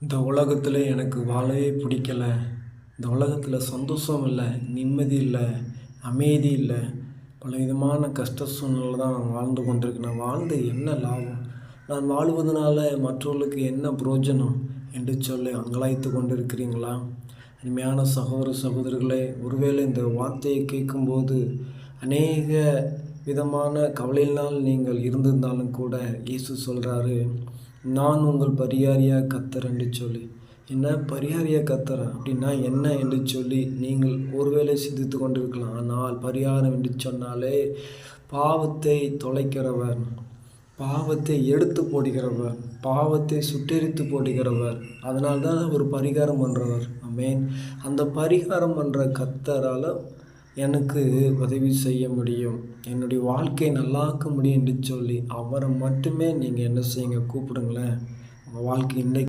இந்த உலகத்தில் எனக்கு வாழவே பிடிக்கல. இந்த உலகத்தில் சந்தோஷம் இல்லை, நிம்மதி இல்லை, அமைதி இல்லை. பலவிதமான கஷ்ட சூழ்நிலை தான் நான் வாழ்ந்து கொண்டிருக்கேன். நான் வாழ்ந்து என்ன லாபம்? நான் வாழ்வதனால மற்றவர்களுக்கு என்ன பிரயோஜனம் என்று சொல்லி அங்கலாய்த்து கொண்டிருக்கிறீங்களா? அருமையான சகோதர சகோதரிகளே, ஒருவேளை இந்த வார்த்தையை கேட்கும்போது அநேக விதமான கவலையினால் நீங்கள் இருந்திருந்தாலும் கூட இயேசு சொல்கிறாரு, நான் உங்கள் பரிகாரியாக கர்த்தர் என்று சொல்லி. என்ன பரிகாரியாக கர்த்தர் அப்படின்னா என்ன என்று சொல்லி நீங்கள் ஒருவேளை சிந்தித்து கொண்டிருக்கலாம். ஆனால் பரிகாரம் என்று சொன்னாலே பாவத்தை தொலைக்கிறவர், பாவத்தை எடுத்து போடுகிறவர், பாவத்தை சுட்டெரித்து போடுகிறவர். அதனால்தான் ஒரு பரிகாரம் பண்ணுறவர். ஆமென். அந்த பரிகாரம் பண்ணுற கர்த்தரால் எனக்கு உதவி செய்ய முடியும், என்னுடைய வாழ்க்கையை நல்லாக்க முடியும் என்று சொல்லி அவரை மட்டுமே நீங்கள் என்ன செய்யுங்க, கூப்பிடுங்களேன். உங்கள் வாழ்க்கை இன்னைக்கு